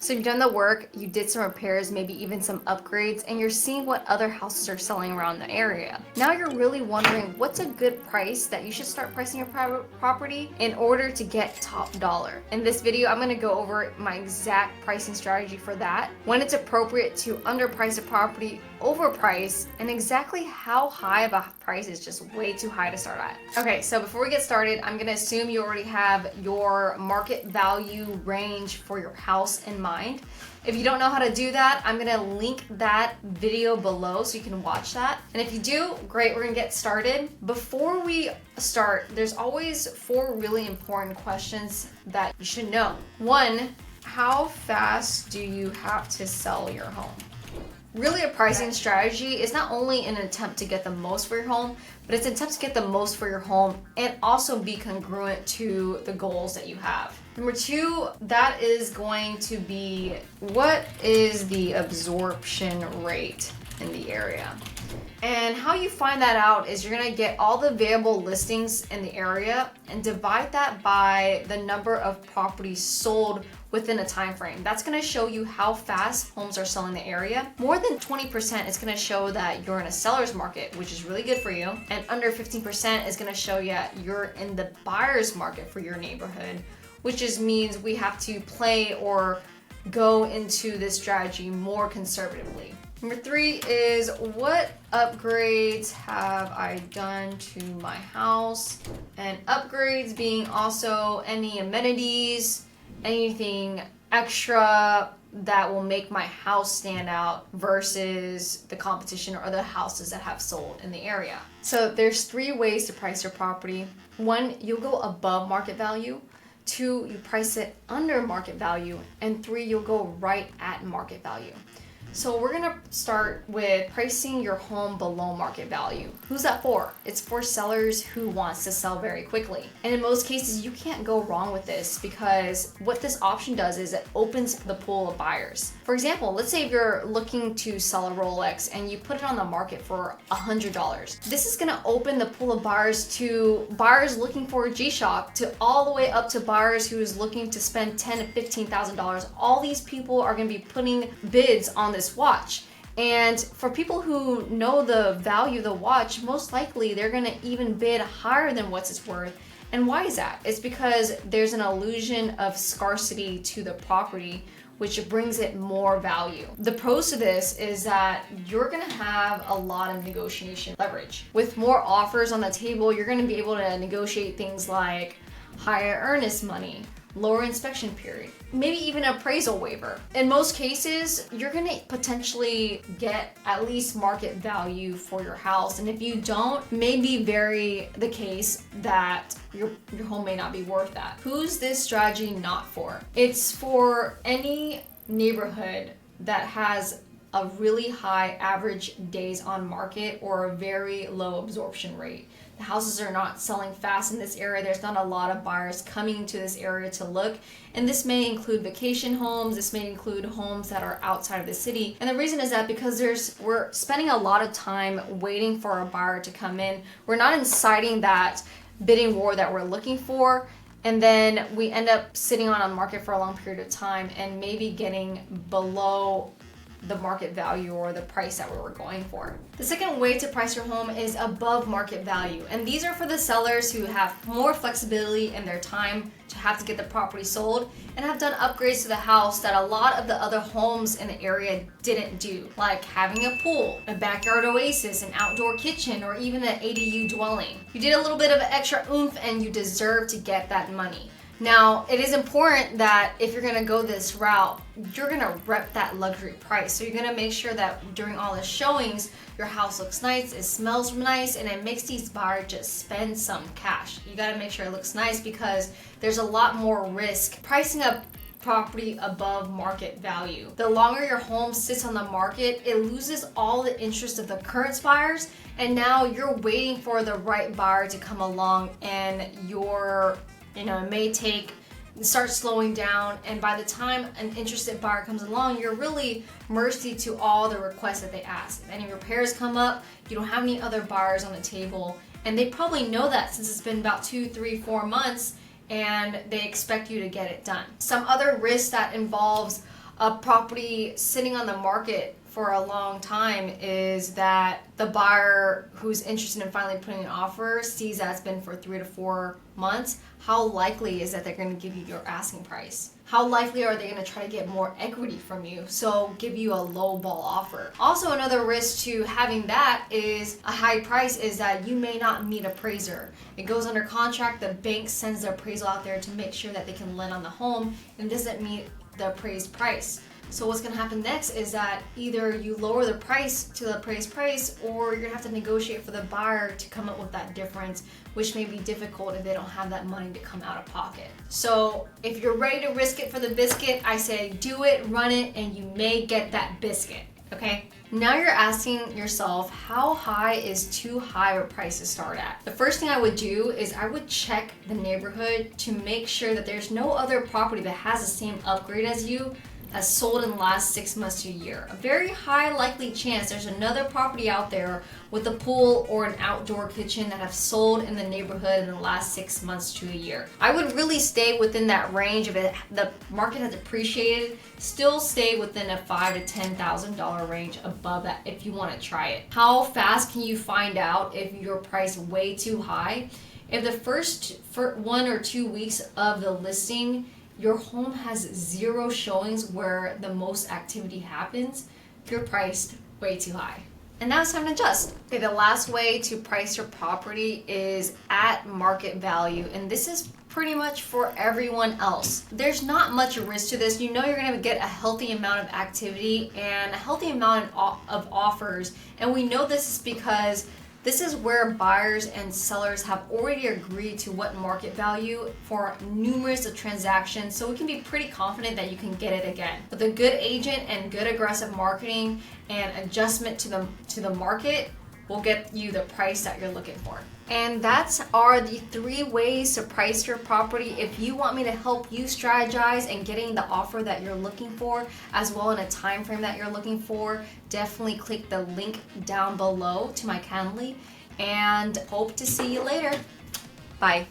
So you've done the work, you did some repairs, maybe even some upgrades, and you're seeing what other houses are selling around the area. Now you're really wondering what's a good price that you should start pricing your private property in order to get top dollar. In this video, I'm gonna go over my exact pricing strategy for that, when it's appropriate to underprice a property, overprice, and exactly how high of a price is just way too high to start at. Okay, so before we get started, I'm gonna assume you already have your market value range for your house in mind. If you don't know how to do that, I'm gonna link that video below so you can watch that. And if you do, great, we're gonna get started. Before we start, there's always 4 really important questions that you should know. 1, how fast do you have to sell your home? Really, a pricing strategy is not only an attempt to get the most for your home, but it's an attempt to get the most for your home and also be congruent to the goals that you have. Number 2, that is going to be, what is the absorption rate in the area? And how you find that out is you're gonna get all the available listings in the area and divide that by the number of properties sold within a time frame. That's gonna show you how fast homes are selling in the area. More than 20% is gonna show that you're in a seller's market, which is really good for you. And under 15% is gonna show you you're in the buyer's market for your neighborhood, which just means we have to play or go into this strategy more conservatively. Number 3 is, what upgrades have I done to my house? And upgrades being also any amenities, anything extra that will make my house stand out versus the competition or other houses that have sold in the area. So there's 3 ways to price your property. 1, you'll go above market value. 2, you price it under market value. And 3, you'll go right at market value. So we're gonna start with pricing your home below market value. Who's that for? It's for sellers who wants to sell very quickly. And in most cases, you can't go wrong with this because what this option does is it opens the pool of buyers. For example, let's say if you're looking to sell a Rolex and you put it on the market for $100. This is gonna open the pool of buyers to buyers looking for a G-Shock to all the way up to buyers who's looking to spend $10,000 to $15,000. All these people are gonna be putting bids on this watch. And for people who know the value of the watch, most likely they're gonna even bid higher than what it's worth. And why is that? It's because there's an illusion of scarcity to the property, which brings it more value. The pros to this is that you're gonna have a lot of negotiation leverage. With more offers on the table, you're gonna be able to negotiate things like higher earnest money, lower inspection period, maybe even appraisal waiver. In most cases, you're gonna potentially get at least market value for your house. And if you don't, maybe very the case that your home may not be worth that. Who's this strategy not for? It's for any neighborhood that has a really high average days on market or a very low absorption rate. The houses are not selling fast in this area. There's not a lot of buyers coming to this area to look. And this may include vacation homes. This may include homes that are outside of the city. And the reason is that because we're spending a lot of time waiting for a buyer to come in. We're not inciting that bidding war that we're looking for. And then we end up sitting on a market for a long period of time and maybe getting below the market value or the price that we were going for. The second way to price your home is above market value. And these are for the sellers who have more flexibility in their time to have to get the property sold and have done upgrades to the house that a lot of the other homes in the area didn't do, like having a pool, a backyard oasis, an outdoor kitchen, or even an ADU dwelling. You did a little bit of extra oomph and you deserve to get that money. Now, it is important that if you're gonna go this route, you're gonna rep that luxury price. So you're gonna make sure that during all the showings, your house looks nice, it smells nice, and it makes these buyers just spend some cash. You gotta make sure it looks nice because there's a lot more risk pricing a property above market value. The longer your home sits on the market, it loses all the interest of the current buyers, and now you're waiting for the right buyer to come along, and it may start slowing down, and by the time an interested buyer comes along, you're really mercy to all the requests that they ask. If any repairs come up, you don't have any other buyers on the table, and they probably know that since it's been about 2, 3, 4 months, and they expect you to get it done. Some other risk that involves a property sitting on the market for a long time is that the buyer who's interested in finally putting an offer sees that it's been for 3 to 4 months. How likely is that they're going to give you your asking price? How likely are they going to try to get more equity from you, so give you a low ball offer? Also, another risk to having that is a high price is that you may not meet appraiser. It goes under contract, the bank sends the appraisal out there to make sure that they can lend on the home and doesn't meet the appraised price. So what's going to happen next is that either you lower the price to the appraised price, or you're going to have to negotiate for the buyer to come up with that difference, which may be difficult if they don't have that money to come out of pocket. So if you're ready to risk it for the biscuit, I say do it, run it, and you may get that biscuit. Okay? Now you're asking yourself, how high is too high of a price to start at? The first thing I would do is I would check the neighborhood to make sure that there's no other property that has the same upgrade as you has sold in the last 6 months to a year. A very high likely chance there's another property out there with a pool or an outdoor kitchen that have sold in the neighborhood in the last 6 months to a year. I would really stay within that range. If the market has appreciated, still stay within a $5,000 to $10,000 range above that if you want to try it. How fast can you find out if your price is way too high? If the first 1 or 2 weeks of the listing your home has 0 showings where the most activity happens, you're priced way too high. And now it's time to adjust. Okay, the last way to price your property is at market value. And this is pretty much for everyone else. There's not much risk to this. You know you're gonna get a healthy amount of activity and a healthy amount of offers. And we know this is because this is where buyers and sellers have already agreed to what market value for numerous transactions, so we can be pretty confident that you can get it again. With a good agent and good aggressive marketing and adjustment to the market will get you the price that you're looking for. And that's are the 3 ways to price your property. If you want me to help you strategize and getting the offer that you're looking for, as well in a time frame that you're looking for, definitely click the link down below to my Calendly, and hope to see you later. Bye.